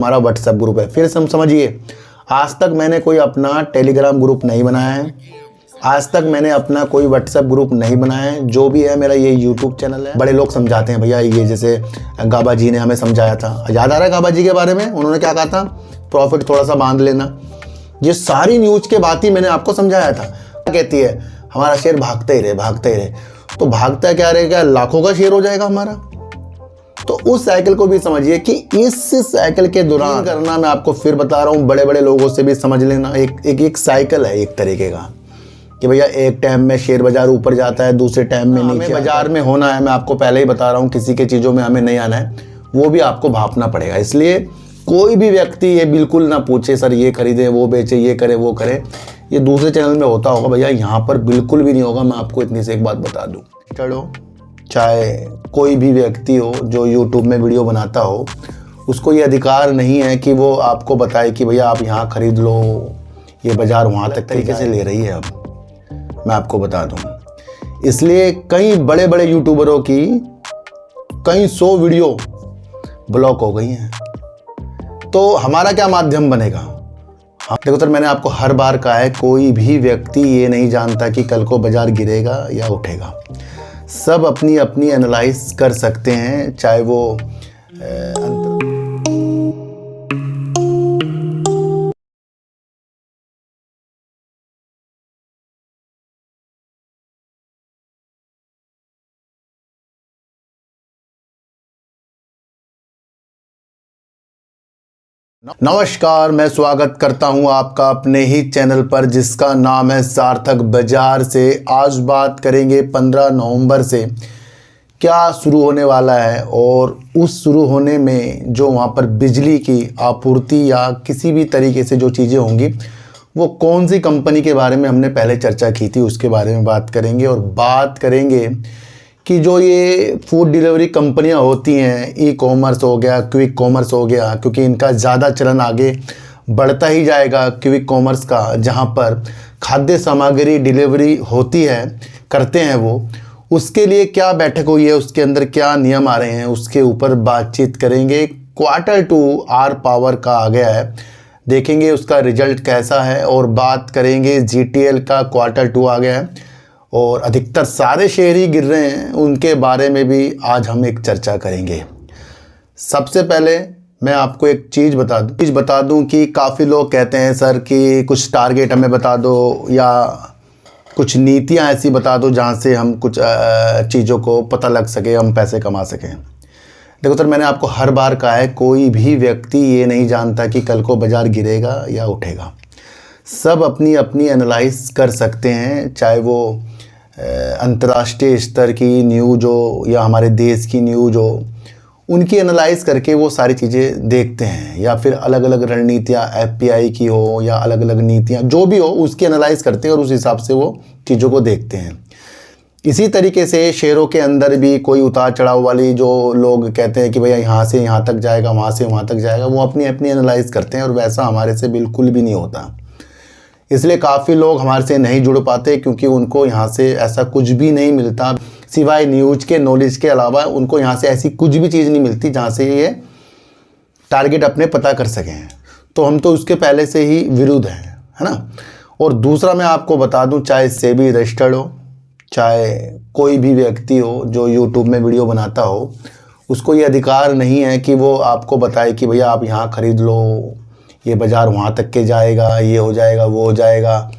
हमारा WhatsApp group है। फिर से हम समझिए, आज तक मैंने कोई अपना टेलीग्राम ग्रुप नहीं बनाया है, आज तक मैंने अपना कोई व्हाट्सएप ग्रुप नहीं बनाया है। जो भी है मेरा ये यूट्यूब चैनल है। बड़े लोग समझाते हैं भैया, ये जैसे गाबा जी ने हमें समझाया था, याद आ रहा है गाबा जी के बारे में? उन्होंने क्या कहा था? प्रॉफिट थोड़ा सा बांध लेना। ये सारी न्यूज के बात ही मैंने आपको समझाया था। कहती है हमारा शेयर भागते ही रहे। तो भागता क्या रहेगा? लाखों का शेयर हो जाएगा हमारा। तो उस साइकिल को भी समझिए कि इस साइकिल के दौरान करना, मैं आपको फिर बता रहा हूँ, बड़े बड़े लोगों से भी समझ लेना। एक साइकिल है एक तरीके का कि भैया एक टाइम में शेयर बाजार ऊपर जाता है, दूसरे टाइम में नीचे बाजार में होना है। मैं आपको पहले ही बता रहा हूँ, किसी के चीज़ों में हमें नहीं आना है, वो भी आपको भापना पड़ेगा। इसलिए कोई भी व्यक्ति ये बिल्कुल ना पूछे सर ये खरीदे वो बेचे, ये करे वो करे। ये दूसरे चैनल में होता होगा भैया, यहाँ पर बिल्कुल भी नहीं होगा। मैं आपको इतनी से एक बात बता दूँ, चलो चाहे कोई भी व्यक्ति हो जो यूट्यूब में वीडियो बनाता हो, उसको ये अधिकार नहीं है कि वो आपको बताए कि भैया आप यहाँ खरीद लो, ये बाज़ार वहाँ तक तरीके से ले रही है। अब मैं आपको बता दूँ, इसलिए कई बड़े बड़े यूट्यूबरों की कई 100 वीडियो ब्लॉक हो गई हैं। तो हमारा क्या माध्यम बनेगा? देखो सर, मैंने आपको हर बार कहा है, कोई भी व्यक्ति ये नहीं जानता कि कल को बाज़ार गिरेगा या उठेगा। सब अपनी अपनी एनालाइज कर सकते हैं, चाहे वो नमस्कार, मैं स्वागत करता हूं आपका अपने ही चैनल पर जिसका नाम है सार्थक बाजार से। आज बात करेंगे 15 नवंबर से क्या शुरू होने वाला है, और उस शुरू होने में जो वहां पर बिजली की आपूर्ति या किसी भी तरीके से जो चीज़ें होंगी, वो कौन सी कंपनी के बारे में हमने पहले चर्चा की थी, उसके बारे में बात करेंगे। और बात करेंगे कि जो ये फूड डिलीवरी कंपनियां होती हैं, ई कॉमर्स हो गया, क्विक कॉमर्स हो गया, क्योंकि इनका ज़्यादा चलन आगे बढ़ता ही जाएगा क्विक कॉमर्स का, जहां पर खाद्य सामग्री डिलीवरी होती है, करते हैं वो, उसके लिए क्या बैठक हुई है, उसके अंदर क्या नियम आ रहे हैं, उसके ऊपर बातचीत करेंगे। Q2 आर पावर का आ गया है, देखेंगे उसका रिजल्ट कैसा है। और बात करेंगे GTL का Q2 आ गया है और अधिकतर सारे शेयर ही गिर रहे हैं, उनके बारे में भी आज हम एक चर्चा करेंगे। सबसे पहले मैं आपको एक चीज़ बता दूं कि काफ़ी लोग कहते हैं सर कि कुछ टारगेट हमें बता दो या कुछ नीतियां ऐसी बता दो जहां से हम कुछ चीज़ों को पता लग सके, हम पैसे कमा सकें। देखो सर, मैंने आपको हर बार कहा है, कोई भी व्यक्ति ये नहीं जानता कि कल को बाज़ार गिरेगा या उठेगा। सब अपनी अपनी एनालाइज कर सकते हैं, चाहे वो अंतर्राष्ट्रीय स्तर की न्यूज़ हो या हमारे देश की न्यूज़ हो, उनकी एनालाइज करके वो सारी चीज़ें देखते हैं। या फिर अलग अलग रणनीतियाँ FPI की हो या अलग अलग नीतियाँ जो भी हो, उसकी एनालाइज करते हैं और उस हिसाब से वो चीज़ों को देखते हैं। इसी तरीके से शेयरों के अंदर भी कोई उतार चढ़ाव वाली जो लोग कहते हैं कि भैया यहाँ से यहाँ तक जाएगा, वहाँ से वहाँ तक जाएगा, वो अपनी अपनी एनालाइज करते हैं और वैसा हमारे से बिल्कुल भी नहीं होता। इसलिए काफ़ी लोग हमारे से नहीं जुड़ पाते, क्योंकि उनको यहाँ से ऐसा कुछ भी नहीं मिलता, सिवाय न्यूज के नॉलेज के अलावा उनको यहाँ से ऐसी कुछ भी चीज़ नहीं मिलती जहाँ से ये टारगेट अपने पता कर सकें। तो हम तो उसके पहले से ही विरुद्ध हैं, है ना। और दूसरा मैं आपको बता दूँ, चाहे सेबी रजिस्टर्ड हो, चाहे कोई भी व्यक्ति हो जो यूट्यूब में वीडियो बनाता हो, उसको ये अधिकार नहीं है कि वो आपको बताए कि भैया आप यहाँ खरीद लो, ये बाज़ार वहाँ तक के जाएगा, ये हो जाएगा, वो हो जाएगा।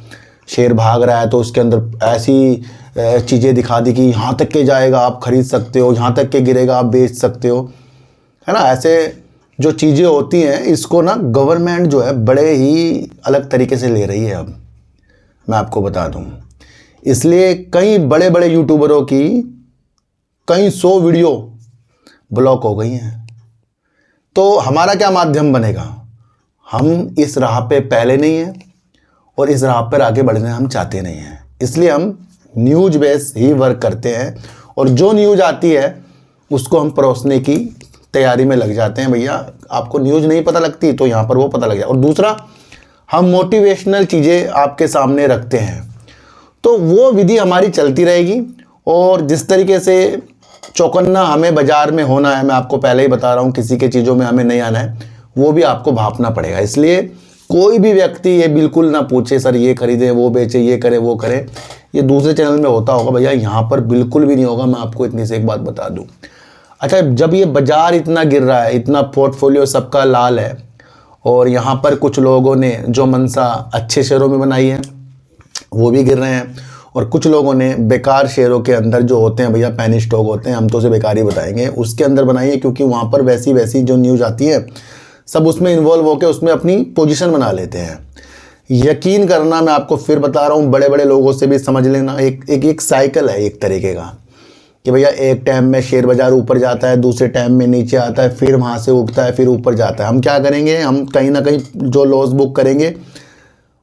शेयर भाग रहा है तो उसके अंदर ऐसी चीज़ें दिखा दी कि यहाँ तक के जाएगा आप खरीद सकते हो, यहाँ तक के गिरेगा आप बेच सकते हो, है ना। ऐसे जो चीज़ें होती हैं, इसको ना गवर्नमेंट जो है बड़े ही अलग तरीके से ले रही है। अब मैं आपको बता दूँ, इसलिए कई बड़े बड़े यूट्यूबरों की कई 100 वीडियो ब्लॉक हो गई हैं। तो हमारा क्या माध्यम बनेगा? हम इस राह पे पहले नहीं हैं और इस राह पर आगे बढ़ने हम चाहते नहीं हैं। इसलिए हम न्यूज बेस ही वर्क करते हैं, और जो न्यूज आती है उसको हम परोसने की तैयारी में लग जाते हैं। भैया आपको न्यूज नहीं पता लगती तो यहाँ पर वो पता लग जाए। और दूसरा, हम मोटिवेशनल चीज़ें आपके सामने रखते हैं, तो वो विधि हमारी चलती रहेगी। और जिस तरीके से चौकन्ना हमें बाज़ार में होना है, मैं आपको पहले ही बता रहा हूँ, किसी के चीज़ों में हमें नहीं आना है, वो भी आपको भापना पड़ेगा। इसलिए कोई भी व्यक्ति ये बिल्कुल ना पूछे सर ये खरीदे वो बेचे ये करे वो करे, ये दूसरे चैनल में होता होगा भैया, यहाँ पर बिल्कुल भी नहीं होगा। मैं आपको इतनी से एक बात बता दूँ। अच्छा, जब ये बाजार इतना गिर रहा है, इतना पोर्टफोलियो सबका लाल है, और यहाँ पर कुछ लोगों ने जो मंशा अच्छे शेयरों में बनाई है वो भी गिर रहे हैं, और कुछ लोगों ने बेकार शेयरों के अंदर जो होते हैं भैया पेनी स्टॉक होते हैं, हम तो उसे बेकार ही बताएंगे, उसके अंदर बनाई है, क्योंकि वहाँ पर वैसी वैसी जो न्यूज़ आती है सब उसमें इन्वॉल्व होकर उसमें अपनी पोजीशन बना लेते हैं। यकीन करना, मैं आपको फिर बता रहा हूँ, बड़े बड़े लोगों से भी समझ लेना, एक साइकिल है एक तरीके का, कि भैया एक टाइम में शेयर बाज़ार ऊपर जाता है, दूसरे टाइम में नीचे आता है, फिर वहाँ से उठता है, फिर ऊपर जाता है। हम क्या करेंगे, हम कहीं ना कहीं जो लॉस बुक करेंगे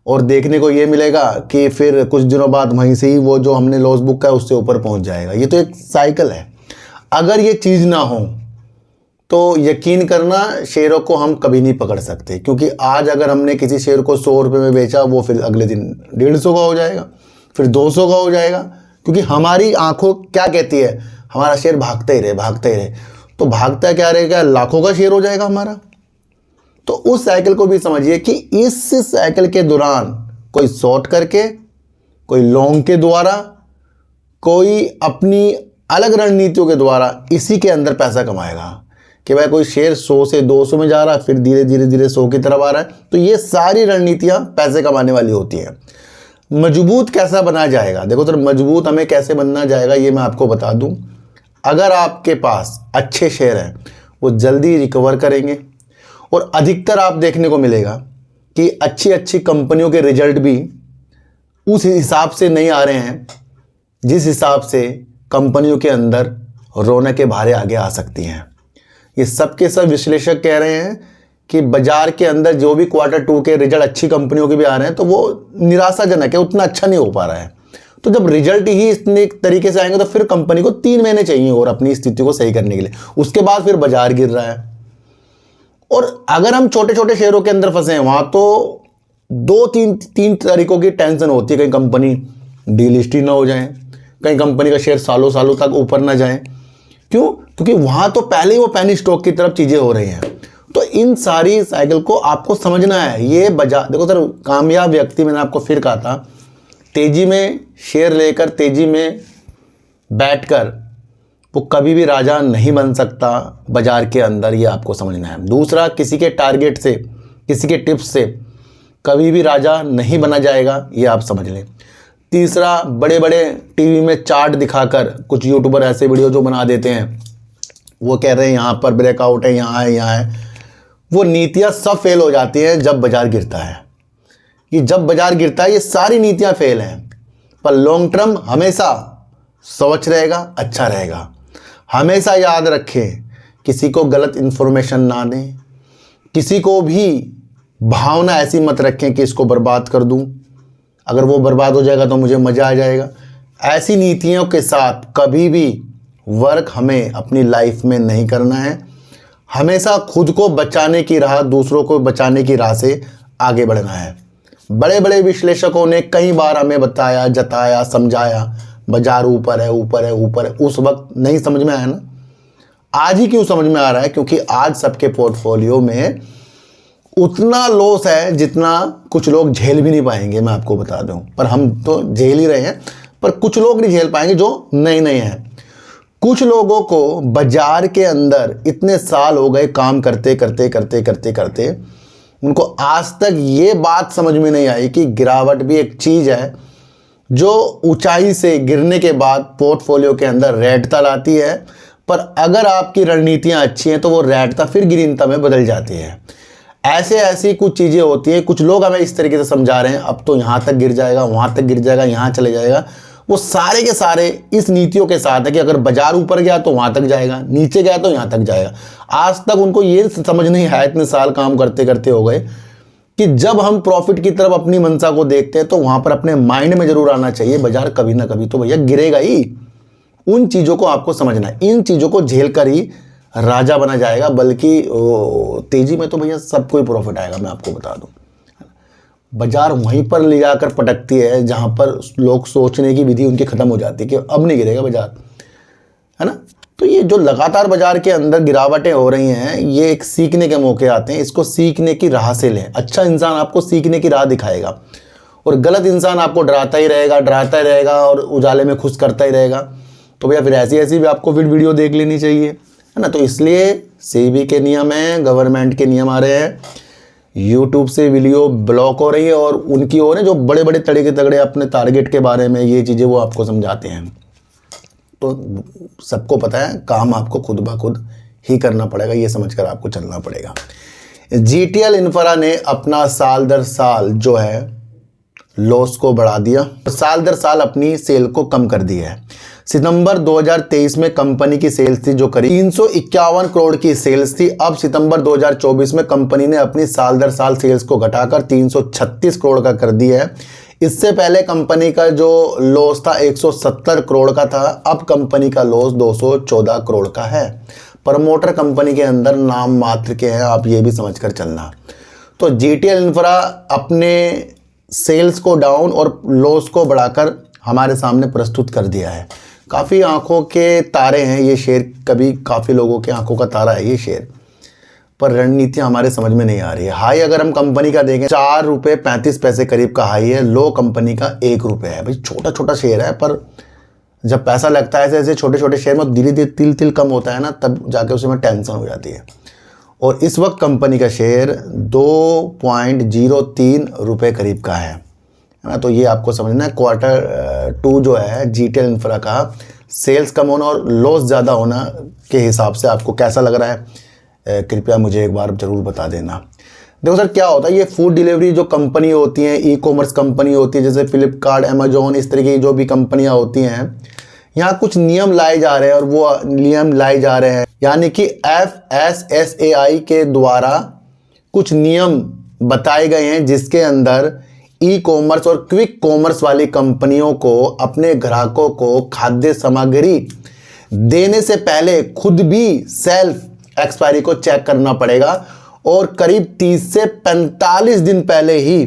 और देखने को ये मिलेगा कि फिर कुछ दिनों बाद वहीं से ही वो जो हमने लॉस बुक किया उससे ऊपर पहुँच जाएगा। ये तो एक साइकिल है। अगर ये चीज़ ना हो तो यकीन करना शेयरों को हम कभी नहीं पकड़ सकते, क्योंकि आज अगर हमने किसी शेयर को 100 रुपये में बेचा, वो फिर अगले दिन 150 का हो जाएगा, फिर 200 का हो जाएगा, क्योंकि हमारी आंखों क्या कहती है, हमारा शेयर भागते ही रहे भागते ही रहे। तो भागता क्या रहेगा, लाखों का शेयर हो जाएगा हमारा। तो उस साइकिल को भी समझिए कि इस साइकिल के दौरान कोई शॉर्ट करके, कोई लॉन्ग के द्वारा, कोई अपनी अलग रणनीतियों के द्वारा इसी के अंदर पैसा कमाएगा। कि भाई कोई शेयर 100 से 200 में जा रहा है, फिर धीरे धीरे धीरे 100 की तरफ आ रहा है। तो ये सारी रणनीतियाँ पैसे कमाने वाली होती हैं। मजबूत कैसा बना जाएगा, देखो सर, मजबूत हमें कैसे बनना जाएगा ये मैं आपको बता दूं। अगर आपके पास अच्छे शेयर हैं वो जल्दी रिकवर करेंगे, और अधिकतर आप देखने को मिलेगा कि अच्छी अच्छी कंपनियों के रिजल्ट भी उस हिसाब से नहीं आ रहे हैं जिस हिसाब से कंपनियों के अंदर रौनकें भारे आगे आ सकती हैं। ये सब के सब विश्लेषक कह रहे हैं कि बाजार के अंदर जो भी Q2 के रिजल्ट अच्छी कंपनियों के भी आ रहे हैं तो वो निराशाजनक है, उतना अच्छा नहीं हो पा रहा है। तो जब रिजल्ट ही इतने तरीके से आएंगे तो फिर कंपनी को 3 महीने चाहिए और अपनी स्थिति को सही करने के लिए, उसके बाद फिर बाजार गिर रहा है। और अगर हम छोटे छोटे शेयरों के अंदर फंसे हैं, वहां तो 2-3 तरीकों की टेंशन होती है। कहीं कंपनी डीलिस्ट ही ना हो जाए, कहीं कंपनी का शेयर सालों सालों तक ऊपर ना जाए। क्यों? क्योंकि वहां तो पहले ही वो पेनी स्टॉक की तरफ चीजें हो रही हैं। तो इन सारी साइकिल को आपको समझना है। ये बाजार, देखो सर, कामयाब व्यक्ति, मैंने आपको फिर कहा था, तेजी में शेयर लेकर तेजी में बैठकर वो कभी भी राजा नहीं बन सकता बाजार के अंदर, ये आपको समझना है। दूसरा, किसी के टारगेट से, किसी के टिप्स से कभी भी राजा नहीं बना जाएगा, ये आप समझ लें। तीसरा, बड़े बड़े टीवी में चार्ट दिखाकर कुछ यूट्यूबर ऐसे वीडियो जो बना देते हैं, वो कह रहे हैं यहाँ पर ब्रेकआउट है, यहाँ है, यहाँ है। वो नीतियाँ सब फेल हो जाती हैं जब बाजार गिरता है। कि जब बाजार गिरता है ये सारी नीतियाँ फेल हैं। पर लॉन्ग टर्म हमेशा स्वच्छ रहेगा, अच्छा रहेगा। हमेशा याद रखें, किसी को गलत इन्फॉर्मेशन ना दें, किसी को भी भावना ऐसी मत रखें कि इसको बर्बाद कर दूं, अगर वो बर्बाद हो जाएगा तो मुझे मज़ा आ जाएगा। ऐसी नीतियों के साथ कभी भी वर्क हमें अपनी लाइफ में नहीं करना है। हमेशा खुद को बचाने की राह, दूसरों को बचाने की राह से आगे बढ़ना है। बड़े बड़े विश्लेषकों ने कई बार हमें बताया, जताया, समझाया, बाजार ऊपर है, ऊपर है, ऊपर है। उस वक्त नहीं समझ में आया ना, आज ही क्यों समझ में आ रहा है? क्योंकि आज सबके पोर्टफोलियो में उतना लॉस है जितना कुछ लोग झेल भी नहीं पाएंगे, मैं आपको बता दूं। पर हम तो झेल ही रहे हैं, पर कुछ लोग नहीं झेल पाएंगे जो नए नए हैं। कुछ लोगों को बाजार के अंदर इतने साल हो गए काम करते करते करते करते करते, उनको आज तक ये बात समझ में नहीं आई कि गिरावट भी एक चीज़ है जो ऊंचाई से गिरने के बाद पोर्टफोलियो के अंदर रैटता लाती है। पर अगर आपकी रणनीतियां अच्छी हैं तो वो रैटता फिर गिरीनता में बदल जाती है। ऐसी कुछ चीज़ें होती हैं। कुछ लोग हमें इस तरीके से समझा रहे हैं, अब तो यहाँ तक गिर जाएगा, वहाँ तक गिर जाएगा, यहाँ चले जाएगा। वो सारे के सारे इस नीतियों के साथ है कि अगर बाजार ऊपर गया तो वहाँ तक जाएगा, नीचे गया तो यहाँ तक जाएगा। आज तक उनको ये समझ नहीं आया, इतने साल काम करते करते हो गए, कि जब हम प्रॉफिट की तरफ अपनी मंशा को देखते हैं तो वहाँ पर अपने माइंड में जरूर आना चाहिए बाजार कभी ना कभी तो भैया गिरेगा ही। उन चीज़ों को आपको समझना है। इन चीज़ों को झेल कर ही राजा बना जाएगा, बल्कि तेजी में तो भैया सबको ही प्रॉफिट आएगा। मैं आपको बता दूं, बाजार वहीं पर ले जाकर पटकती है जहां पर लोग सोचने की विधि उनकी खत्म हो जाती है कि अब नहीं गिरेगा बाजार, है ना। तो ये जो लगातार बाजार के अंदर गिरावटें हो रही हैं, ये एक सीखने के मौके आते हैं। इसको सीखने की राह से लें। अच्छा इंसान आपको सीखने की राह दिखाएगा और गलत इंसान आपको डराता ही रहेगा और उजाले में खुश करता ही रहेगा। तो भैया फिर ऐसी भी आपको फिर वीडियो देख लेनी चाहिए, है ना। तो इसलिए सेबी के नियम हैं, गवर्नमेंट के नियम आ रहे हैं, यूट्यूब से वीडियो ब्लॉक हो रही है और उनकी ओर है जो बड़े बड़े तगड़े अपने टारगेट के बारे में ये चीज़ें वो आपको समझाते हैं। तो सबको पता है काम आपको खुद ब खुद ही करना पड़ेगा, ये समझकर आपको चलना पड़ेगा। जीटीएल इंफ्रा ने अपना साल दर साल जो है लॉस को बढ़ा दिया, साल दर साल अपनी सेल को कम कर दिया है। सितंबर 2023 में कंपनी की सेल्स थी जो करीब 351 करोड़ की सेल्स थी। अब सितंबर 2024 में कंपनी ने अपनी साल दर साल सेल्स को घटाकर 336 करोड़ का कर दिया है। इससे पहले कंपनी का जो लॉस था 170 करोड़ का था, अब कंपनी का लॉस 214 करोड़ का है। प्रमोटर कंपनी के अंदर नाम मात्र के हैं, आप ये भी समझकर चलना। तो जीटीएल इंफ्रा अपने सेल्स को डाउन और लॉस को बढ़ाकर हमारे सामने प्रस्तुत कर दिया है। काफ़ी आंखों के तारे हैं ये शेयर, कभी काफ़ी लोगों के आंखों का तारा है ये शेयर, पर रणनीति हमारे समझ में नहीं आ रही है। हाई अगर हम कंपनी का देखें 4 रुपये 35 पैसे करीब का हाई है, लो कंपनी का 1 रुपये है। भाई छोटा छोटा शेयर है, पर जब पैसा लगता है ऐसे छोटे छोटे शेयर में धीरे धीरे तिल तिल कम होता है ना, तब जाके उसमें टेंशन हो जाती है। और इस वक्त कंपनी का शेयर 2.03 रुपये करीब का है ना। तो ये आपको समझना है। Q2 जो है जीटीएल इंफ्रा का सेल्स कम होना और लॉस ज़्यादा होना के हिसाब से आपको कैसा लग रहा है, कृपया मुझे एक बार ज़रूर बता देना। देखो सर क्या होता है, ये फूड डिलीवरी जो कंपनी होती हैं, ई कॉमर्स कंपनी होती है जैसे फ्लिपकार्ट, अमेजोन, इस तरह की जो भी कंपनियां होती हैं, यहाँ कुछ नियम लाए जा रहे हैं और वो नियम लाए जा रहे हैं यानी कि FSSAI के द्वारा कुछ नियम बताए गए हैं जिसके अंदर ई कॉमर्स और क्विक कॉमर्स वाली कंपनियों को अपने ग्राहकों को खाद्य सामग्री देने से पहले खुद भी सेल्फ एक्सपायरी को चेक करना पड़ेगा और करीब 30 से 45 दिन पहले ही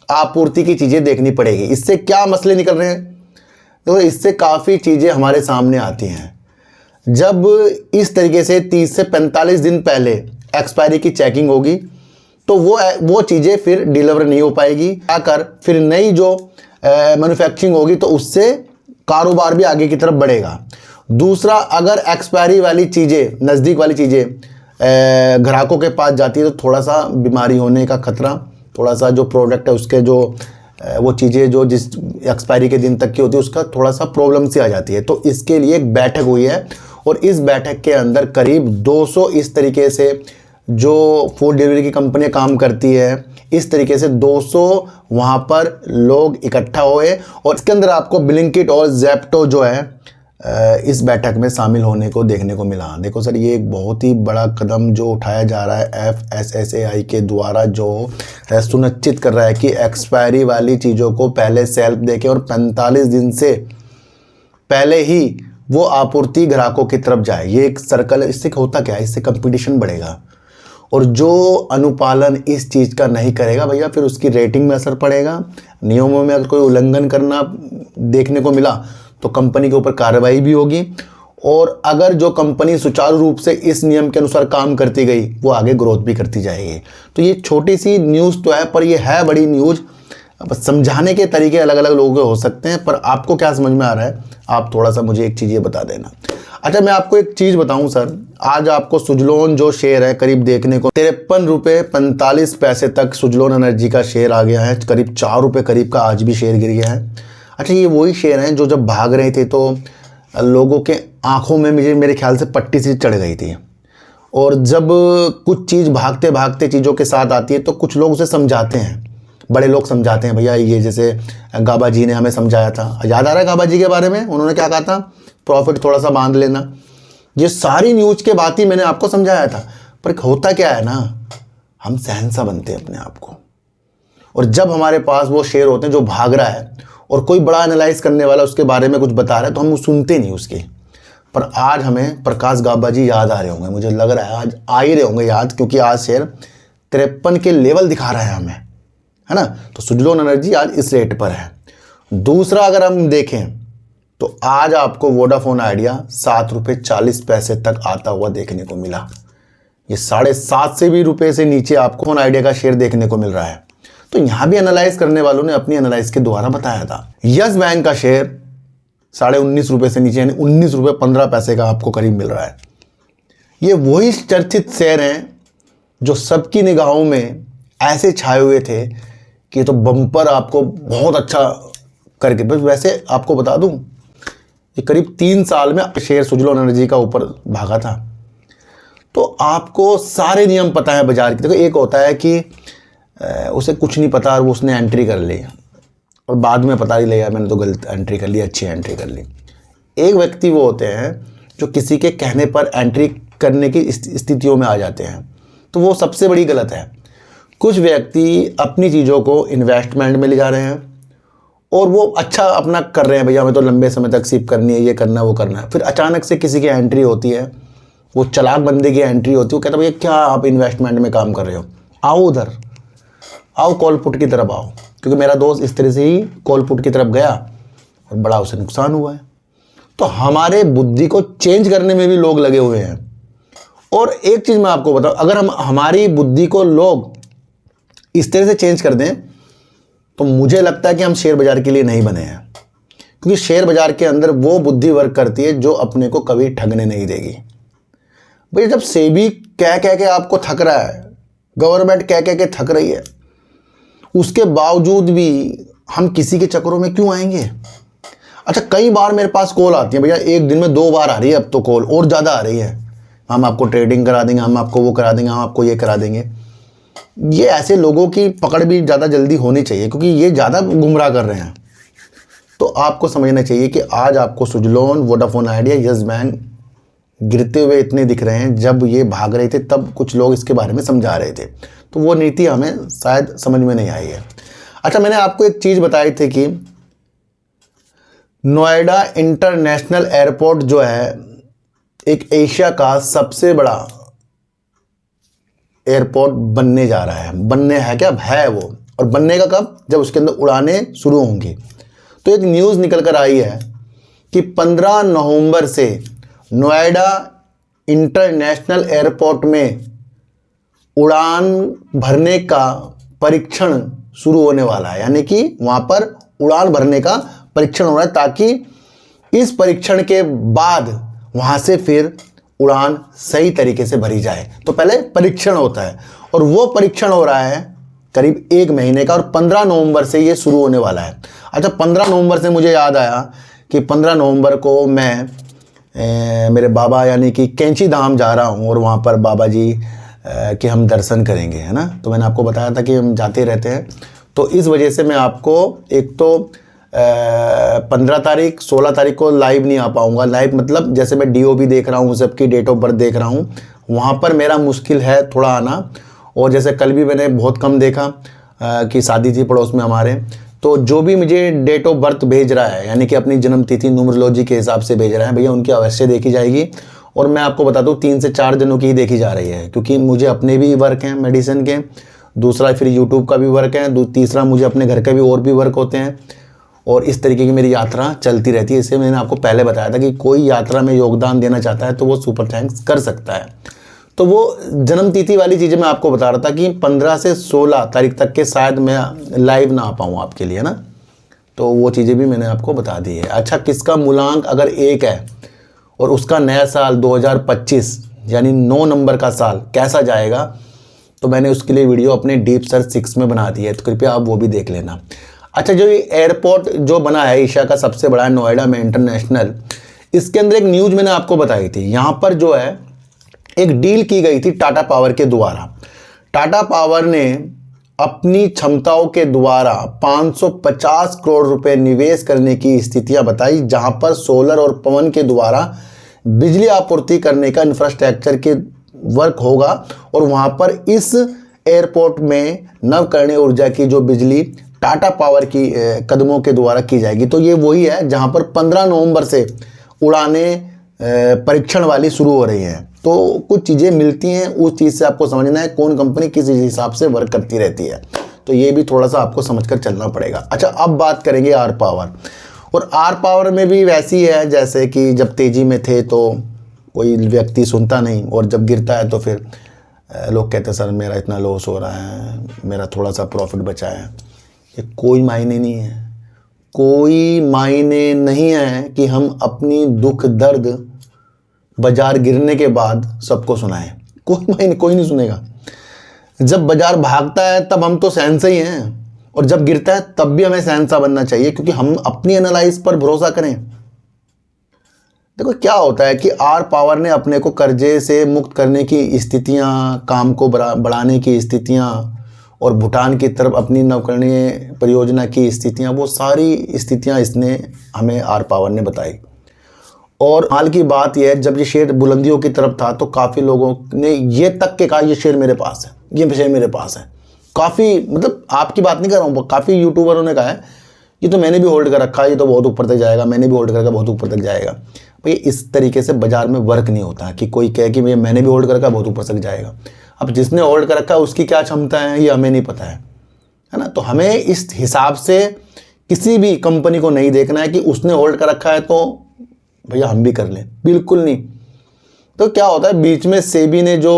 आपूर्ति की चीज़ें देखनी पड़ेगी। इससे क्या मसले निकल रहे हैं, तो इससे काफ़ी चीज़ें हमारे सामने आती हैं। जब इस तरीके से 30 से 45 दिन पहले एक्सपायरी की चेकिंग होगी तो वो चीज़ें फिर डिलीवर नहीं हो पाएगी, आकर फिर नई जो मैन्युफैक्चरिंग होगी तो उससे कारोबार भी आगे की तरफ बढ़ेगा। दूसरा, अगर एक्सपायरी वाली चीज़ें, नज़दीक वाली चीज़ें ग्राहकों के पास जाती है तो थोड़ा सा बीमारी होने का खतरा, थोड़ा सा जो प्रोडक्ट है उसके जो वो चीज़ें जो जिस एक्सपायरी के दिन तक की होती है उसका थोड़ा सा प्रॉब्लम सी आ जाती है। तो इसके लिए एक बैठक हुई है और इस बैठक के अंदर करीब 200 इस तरीके से जो फूड डिलीवरी की कंपनियां काम करती है, इस तरीके से 200 वहाँ पर लोग इकट्ठा हुए और इसके अंदर आपको ब्लिंकिट और ज़ेप्टो जो है इस बैठक में शामिल होने को देखने को मिला। देखो सर, ये एक बहुत ही बड़ा कदम जो उठाया जा रहा है FSSAI के द्वारा, जो सुनिश्चित कर रहा है कि एक्सपायरी वाली चीज़ों को पहले सेल्फ देखें और 45 दिन से पहले ही वो आपूर्ति ग्राहकों की तरफ जाए। ये एक सर्कल, इससे होता क्या है, इससे कंपटीशन बढ़ेगा और जो अनुपालन इस चीज़ का नहीं करेगा भैया फिर उसकी रेटिंग में असर पड़ेगा। नियमों में अगर कोई उल्लंघन करना देखने को मिला तो कंपनी के ऊपर कार्रवाई भी होगी और अगर जो कंपनी सुचारू रूप से इस नियम के अनुसार काम करती गई वो आगे ग्रोथ भी करती जाएगी। तो ये छोटी सी न्यूज़ तो है, पर ये है बड़ी न्यूज़। समझाने के तरीके अलग अलग लोगों के हो सकते हैं, पर आपको क्या समझ में आ रहा है आप थोड़ा सा मुझे एक चीज़ ये बता देना। अच्छा, मैं आपको एक चीज़ बताऊं सर, आज आपको सुजलोन जो शेयर है करीब देखने को 53 रुपये 45 पैसे तक सुजलोन एनर्जी का शेयर आ गया है, करीब 4 रुपये करीब का आज भी शेयर गिर गया है। अच्छा, ये वही शेयर हैं जो जब भाग रहे थे तो लोगों के आंखों में मेरे ख्याल से पट्टी सी चढ़ गई थी और जब कुछ चीज़ भागते भागते चीज़ों के साथ आती है तो कुछ लोग उसे समझाते हैं, बड़े लोग समझाते हैं भैया। ये जैसे गाबा जी ने हमें समझाया था, याद आ रहा है गाबा जी के बारे में, उन्होंने क्या कहा था, प्रॉफिट थोड़ा सा बांध लेना। ये सारी न्यूज़ के बात ही मैंने आपको समझाया था, पर होता क्या है ना, हम सहनसा बनते हैं अपने आप को और जब हमारे पास वो शेयर होते हैं जो भाग रहा है और कोई बड़ा एनालाइज करने वाला उसके बारे में कुछ बता रहा है तो हम सुनते नहीं उसके। पर आज हमें प्रकाश गाबा जी याद आ रहे होंगे, मुझे लग रहा है आज आ ही रहे होंगे याद, क्योंकि आज शेयर 53 के लेवल दिखा रहा है हमें, है ना। तो सुजलोन एनर्जी आज इस रेट पर है। दूसरा, अगर हम देखें तो आज आपको वोडाफोन आइडिया ₹7.40 तक आता हुआ देखने को मिला। ये 7.5 से भी रुपए से नीचे आपको फोन आइडिया का शेयर देखने को मिल रहा है। तो यहाँ भी एनालाइज करने वालों ने अपनी एनालाइज के द्वारा बताया था। यस बैंक का शेयर ₹19.5 से नीचे यानी ₹19.15 का आपको करीब मिल रहा है। ये वही चर्चित शेयर हैं जो सबकी निगाहों में ऐसे छाए हुए थे कि ये तो बम्पर आपको बहुत अच्छा करके, बस वैसे आपको बता दूं ये करीब 3 साल में शेयर सुजलोन एनर्जी का ऊपर भागा था। तो आपको सारे नियम पता है बाजार के। देखो एक होता है कि उसे कुछ नहीं पता और उसने एंट्री कर ली और बाद में पता ही लगा मैंने तो गलत एंट्री कर ली, अच्छी एंट्री कर ली। एक व्यक्ति वो होते हैं जो किसी के कहने पर एंट्री करने की स्थितियों में आ जाते हैं, तो वो सबसे बड़ी गलत है। कुछ व्यक्ति अपनी चीज़ों को इन्वेस्टमेंट में ले जा रहे हैं और वो अच्छा अपना कर रहे हैं, भैया हमें तो लंबे समय तक सिप करनी है, ये करना है वो करना है। फिर अचानक से किसी की एंट्री होती है, वो चालाक बंदे की एंट्री होती है, वो कहता है भैया क्या आप इन्वेस्टमेंट में काम कर रहे हो, आओ उधर आओ, कॉल पुट की तरफ आओ। क्योंकि मेरा दोस्त इस तरह से ही कॉल पुट की तरफ गया और बड़ा उसे नुकसान हुआ है। तो हमारे बुद्धि को चेंज करने में भी लोग लगे हुए हैं। और एक चीज़ मैं आपको बताऊं, अगर हम हमारी बुद्धि को लोग इस तरह से चेंज कर दें तो मुझे लगता है कि हम शेयर बाजार के लिए नहीं बने हैं। क्योंकि शेयर बाजार के अंदर वो बुद्धि वर्क करती है जो अपने को कभी ठगने नहीं देगी। भाई जब सेबी कह के आपको थक रहा है, गवर्नमेंट कह के थक रही है, उसके बावजूद भी हम किसी के चक्करों में क्यों आएंगे। अच्छा कई बार मेरे पास कॉल आती है, भैया एक दिन में 2 बार आ रही है, अब तो कॉल और ज़्यादा आ रही है, हम आपको ट्रेडिंग करा देंगे, हम आपको वो करा देंगे, हम आपको ये करा देंगे। ये ऐसे लोगों की पकड़ भी ज़्यादा जल्दी होनी चाहिए क्योंकि ये ज़्यादा गुमराह कर रहे हैं। तो आपको समझना चाहिए कि आज आपको Suzlon, Vodafone idea, yes bank गिरते हुए इतने दिख रहे हैं। जब ये भाग रहे थे तब कुछ लोग इसके बारे में समझा रहे थे, तो वो नीति हमें शायद समझ में नहीं आई है। अच्छा मैंने आपको एक चीज़ बताई थी कि नोएडा इंटरनेशनल एयरपोर्ट जो है एक एशिया का सबसे बड़ा एयरपोर्ट बनने जा रहा है। बनने है क्या, है वो। और बनने का कब, जब उसके अंदर उड़ानें शुरू होंगी। तो एक न्यूज़ निकल कर आई है कि 15 नवंबर से नोएडा इंटरनेशनल एयरपोर्ट में उड़ान भरने का परीक्षण शुरू होने वाला है। यानी कि वहाँ पर उड़ान भरने का परीक्षण हो रहा है ताकि इस परीक्षण के बाद वहाँ से फिर उड़ान सही तरीके से भरी जाए। तो पहले परीक्षण होता है और वो परीक्षण हो रहा है करीब 1 महीने का और 15 नवंबर से ये शुरू होने वाला है। अच्छा 15 नवंबर से मुझे याद आया कि 15 नवंबर को मैं मेरे बाबा यानी कि कैंची धाम जा रहा हूँ और वहाँ पर बाबा जी के हम दर्शन करेंगे, है ना। तो मैंने आपको बताया था कि हम जाते रहते हैं, तो इस वजह से मैं आपको एक तो 15 तारीख 16 तारीख को लाइव नहीं आ पाऊँगा। लाइव मतलब जैसे मैं DOB देख रहा हूँ, सबकी डेट ऑफ बर्थ देख रहा हूँ, वहाँ पर मेरा मुश्किल है थोड़ा आना। और जैसे कल भी मैंने बहुत कम देखा कि शादी थी पड़ोस में हमारे, तो जो भी मुझे डेट ऑफ बर्थ भेज रहा है यानी कि अपनी जन्म तिथि न्यूमरोलॉजी के हिसाब से भेज रहा है, भैया उनकी अवश्य देखी जाएगी। और मैं आपको बता दूँ 3 से 4 दिनों की ही देखी जा रही है, क्योंकि मुझे अपने भी वर्क हैं मेडिसिन के, दूसरा फिर यूट्यूब का भी वर्क है, तीसरा मुझे अपने घर के भी और भी वर्क होते हैं और इस तरीके की मेरी यात्रा चलती रहती है। इससे मैंने आपको पहले बताया था कि कोई यात्रा में योगदान देना चाहता है तो वो सुपर थैंक्स कर सकता है। तो वो जन्म तिथि वाली चीज़ें मैं आपको बता रहा था कि 15 से 16 तारीख तक के शायद मैं लाइव ना आ पाऊँ आपके लिए ना, तो वो चीज़ें भी मैंने आपको बता दी है। अच्छा किसका मूलांक अगर 1 है और उसका नया साल 2025 यानी 9 नंबर का साल कैसा जाएगा, तो मैंने उसके लिए वीडियो अपने डीप सर्च 6 में बना दी है, तो कृपया आप वो भी देख लेना। अच्छा जो ये एयरपोर्ट जो बना है एशिया का सबसे बड़ा नोएडा में इंटरनेशनल, इसके अंदर एक न्यूज़ मैंने आपको बताई थी। यहाँ पर जो है एक डील की गई थी टाटा पावर के द्वारा। टाटा पावर ने अपनी क्षमताओं के द्वारा 550 करोड़ रुपए निवेश करने की स्थितियां बताई, जहां पर सोलर और पवन के द्वारा बिजली आपूर्ति करने का इंफ्रास्ट्रक्चर के वर्क होगा और वहां पर इस एयरपोर्ट में नवकरणीय ऊर्जा की जो बिजली टाटा पावर की कदमों के द्वारा की जाएगी। तो ये वही है जहां पर 15 नवंबर से उड़ानें परीक्षण वाली शुरू हो रही हैं। तो कुछ चीज़ें मिलती हैं, उस चीज़ से आपको समझना है कौन कंपनी किस हिसाब से वर्क करती रहती है, तो ये भी थोड़ा सा आपको समझकर चलना पड़ेगा। अच्छा अब बात करेंगे आर पावर। और आर पावर में भी वैसी है जैसे कि जब तेज़ी में थे तो कोई व्यक्ति सुनता नहीं, और जब गिरता है तो फिर लोग कहते हैं सर मेरा इतना लॉस हो रहा है, मेरा थोड़ा सा प्रॉफिट बचा है। ये कोई मायने नहीं है, कोई मायने नहीं है कि हम अपनी दुख दर्द बाजार गिरने के बाद सबको सुनाएं। कोई मायने, कोई नहीं सुनेगा। जब बाजार भागता है तब हम तो शहंशाह ही हैं, और जब गिरता है तब भी हमें शहंशाह बनना चाहिए, क्योंकि हम अपनी एनालाइज पर भरोसा करें। देखो क्या होता है कि आर पावर ने अपने को कर्जे से मुक्त करने की स्थितियां, काम को बढ़ाने की स्थितियां, और भूटान की तरफ अपनी नवकरणीय परियोजना की स्थितियां, वो सारी स्थितियां इसने हमें आर पावर ने बताई। और हाल की बात यह है, जब ये शेयर बुलंदियों की तरफ था तो काफ़ी लोगों ने ये तक के कहा ये शेयर मेरे पास है, ये शेयर मेरे पास है। काफ़ी, मतलब आपकी बात नहीं कर रहा हूँ, काफ़ी यूट्यूबरों ने कहा है ये तो मैंने भी होल्ड कर रखा है, ये तो बहुत ऊपर तक जाएगा, मैंने भी होल्ड कर रखा, बहुत ऊपर तक जाएगा। भाई इस तरीके से बाजार में वर्क नहीं होता कि कोई कहे कि मैंने भी होल्ड कर रखा, बहुत ऊपर तक जाएगा। अब जिसने होल्ड कर रखा है उसकी क्या क्षमता है ये हमें नहीं पता है ना। तो हमें इस हिसाब से किसी भी कंपनी को नहीं देखना है कि उसने होल्ड कर रखा है तो भैया हम भी कर लें, बिल्कुल नहीं। तो क्या होता है, बीच में सेबी ने जो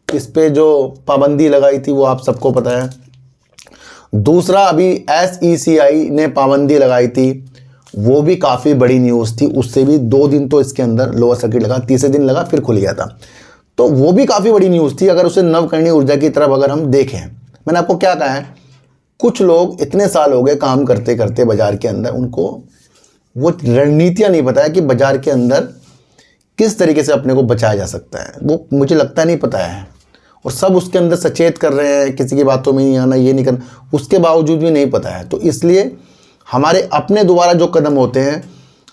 इस पे जो पाबंदी लगाई थी वो आप सबको पता है। दूसरा अभी SECI ने पाबंदी लगाई थी, वो भी काफ़ी बड़ी न्यूज़ थी। उससे भी 2 दिन तो इसके अंदर लोअर सर्किट लगा, तीसरे दिन लगा फिर खुल गया था, तो वो भी काफ़ी बड़ी न्यूज़ थी। अगर उसे नवकरणीय ऊर्जा की तरफ अगर हम देखें, मैंने आपको क्या कहा है, कुछ लोग इतने साल हो गए काम करते करते बाज़ार के अंदर, उनको वो रणनीतियाँ नहीं पता है कि बाज़ार के अंदर किस तरीके से अपने को बचाया जा सकता है, वो मुझे लगता नहीं पता है। और सब उसके अंदर सचेत कर रहे हैं, किसी की बातों में नहीं आना, ये नहीं करना, उसके बावजूद भी नहीं पता है। तो इसलिए हमारे अपने द्वारा जो कदम होते हैं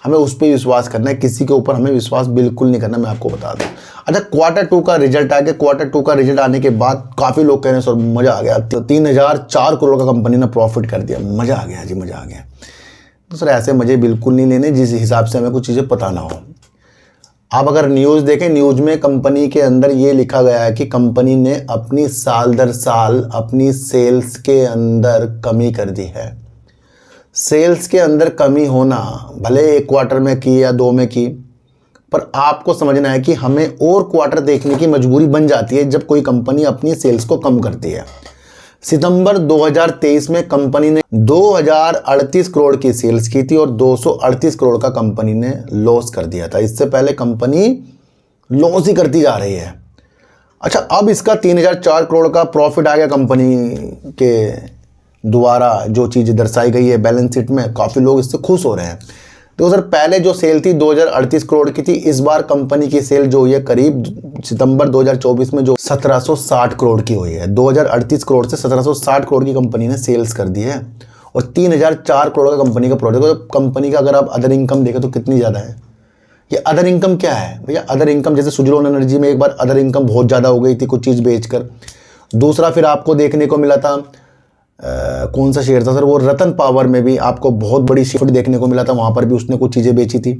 हमें उस पर विश्वास करना है, किसी के ऊपर हमें विश्वास बिल्कुल नहीं करना, मैं आपको बता दूं। अच्छा, Q2 का रिजल्ट आ गया। Q2 का रिजल्ट आने के बाद काफ़ी लोग कह रहे हैं सर मज़ा आ गया, 3004 करोड़ का कंपनी ने प्रॉफिट कर दिया, मज़ा आ गया जी, मज़ा आ गया। तो सर ऐसे मज़े बिल्कुल नहीं लेने जिस हिसाब से हमें कुछ चीज़ें पता ना हो। आप अगर न्यूज़ देखें, न्यूज़ में कंपनी के अंदर ये लिखा गया है कि कंपनी ने अपनी साल दर साल अपनी सेल्स के अंदर कमी कर दी है। सेल्स के अंदर कमी होना भले 1 क्वार्टर में की या 2 में की, पर आपको समझना है कि हमें और क्वार्टर देखने की मजबूरी बन जाती है जब कोई कंपनी अपनी सेल्स को कम करती है। सितंबर 2023 में कंपनी ने 2038 करोड़ की सेल्स की थी और 238 करोड़ का कंपनी ने लॉस कर दिया था। इससे पहले कंपनी लॉस ही करती जा रही है। अच्छा, अब इसका 3004 करोड़ का प्रॉफिट आ गया कंपनी के द्वारा, जो चीज़ दर्शाई गई है बैलेंस शीट में, काफ़ी लोग इससे खुश हो रहे हैं। तो सर पहले जो सेल थी 2038 करोड़ की थी, इस बार कंपनी की सेल जो हुई है करीब सितंबर 2024 में जो 1760 करोड़ की हुई है। 2038 करोड़ से 1760 करोड़ की कंपनी ने सेल्स कर दी है और 3004 करोड़ का कंपनी का प्रोडक्ट। तो कंपनी का अगर आप अदर इनकम देखें तो कितनी ज़्यादा है। ये अदर इनकम क्या है भैया? अदर इनकम जैसे सुजलोन एनर्जी में एक बार अदर इनकम बहुत ज़्यादा हो गई थी कुछ चीज़ बेचकर। दूसरा फिर आपको देखने को मिला था कौन सा शेयर था सर, वो रतन पावर में भी आपको बहुत बड़ी शिफ्ट देखने को मिला था, वहाँ पर भी उसने कुछ चीज़ें बेची थी।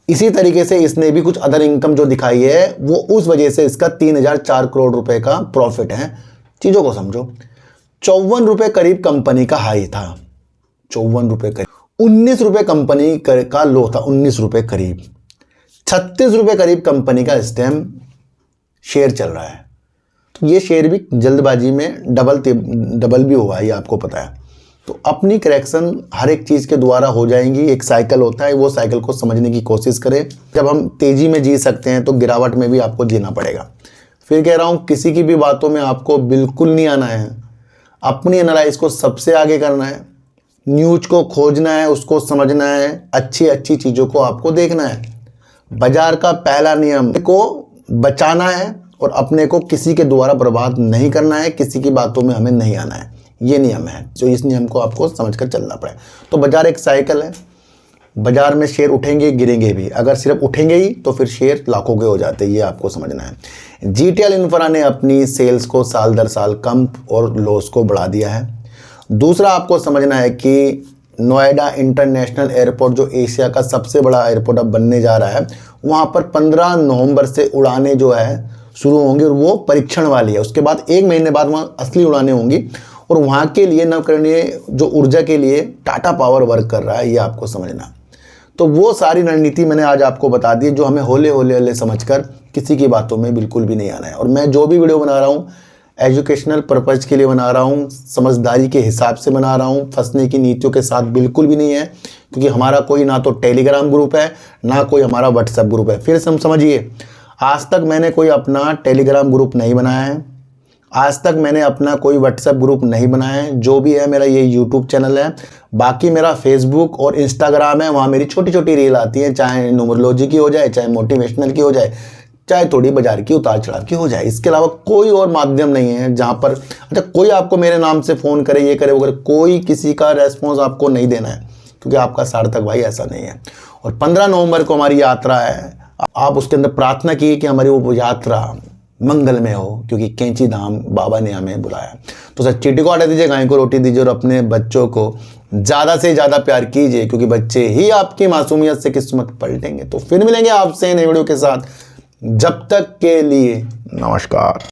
इसी तरीके से इसने भी कुछ अदर इनकम जो दिखाई है वो उस वजह से इसका 3004 करोड़ रुपए का प्रॉफिट है। चीज़ों को समझो, 54 रुपये करीब कंपनी का हाई था, 54 रुपये करीब, 19 रुपये कंपनी का लो था, 19 रुपये करीब, 36 रुपये करीब कंपनी का इस टाइम शेयर चल रहा है। तो ये शेयर भी जल्दबाजी में डबल भी हुआ है, ये आपको पता है। तो अपनी करेक्शन हर एक चीज़ के द्वारा हो जाएंगी, एक साइकिल होता है, वो साइकिल को समझने की कोशिश करें। जब हम तेज़ी में जी सकते हैं तो गिरावट में भी आपको जीना पड़ेगा। फिर कह रहा हूँ, किसी की भी बातों में आपको बिल्कुल नहीं आना है, अपनी एनालाइज को सबसे आगे करना है, न्यूज को खोजना है, उसको समझना है, अच्छी अच्छी चीज़ों को आपको देखना है। बाजार का पहला नियम को बचाना है और अपने को किसी के द्वारा बर्बाद नहीं करना है, किसी की बातों में हमें नहीं आना है, ये नियम है। तो इस नियम को आपको समझकर चलना पड़े। तो बाजार एक साइकिल है, बाजार में शेयर उठेंगे गिरेंगे भी, अगर सिर्फ उठेंगे ही तो फिर शेयर लाखों के हो जाते हैं, ये आपको समझना है। GTL इंफ्रा ने अपनी सेल्स को साल दर साल कम और लॉस को बढ़ा दिया है। दूसरा आपको समझना है कि नोएडा इंटरनेशनल एयरपोर्ट जो एशिया का सबसे बड़ा एयरपोर्ट अब बनने जा रहा है, वहाँ पर 15 नवंबर से उड़ानें जो है शुरू होंगी और वो परीक्षण वाली है। उसके बाद 1 महीने बाद वहाँ असली उड़ानें होंगी और वहाँ के लिए नवकरणीय जो ऊर्जा के लिए टाटा पावर वर्क कर रहा है, ये आपको समझना। तो वो सारी रणनीति मैंने आज आपको बता दी, जो हमें होले होले होले समझकर किसी की बातों में बिल्कुल भी नहीं आना है। और मैं जो भी वीडियो बना रहा हूँ एजुकेशनल पर्पज़ के लिए बना रहा हूँ, समझदारी के हिसाब से बना रहा हूँ, फंसने की नीतियों के साथ बिल्कुल भी नहीं है। क्योंकि हमारा कोई ना तो टेलीग्राम ग्रुप है, ना कोई हमारा व्हाट्सएप ग्रुप है। फिर से समझिए, आज तक मैंने कोई अपना टेलीग्राम ग्रुप नहीं बनाया है, आज तक मैंने अपना कोई व्हाट्सएप ग्रुप नहीं बनाया है। जो भी है मेरा ये यूट्यूब चैनल है, बाकी मेरा फेसबुक और इंस्टाग्राम है, वहाँ मेरी छोटी छोटी रील आती हैं, चाहे न्यूमरोलॉजी की हो जाए, चाहे मोटिवेशनल की हो जाए, चाहे थोड़ी बाजार की उतार चढ़ाव की हो जाए। इसके अलावा कोई और माध्यम नहीं है जहाँ पर अच्छा कोई आपको मेरे नाम से फ़ोन करे, ये करे, वो करे, कोई किसी का रेस्पॉन्स आपको नहीं देना है, क्योंकि आपका सार्थक भाई ऐसा नहीं है। और 15 नवंबर को हमारी यात्रा है, आप उसके अंदर प्रार्थना कीजिए कि हमारी वो यात्रा मंगल में हो, क्योंकि कैंची धाम बाबा ने हमें बुलाया। तो सर चीटी को हटा दीजिए, गाय को रोटी दीजिए और अपने बच्चों को ज़्यादा से ज़्यादा प्यार कीजिए, क्योंकि बच्चे ही आपकी मासूमियत से किस्मत पलटेंगे। तो फिर मिलेंगे आपसे नए वीडियो के साथ, जब तक के लिए नमस्कार।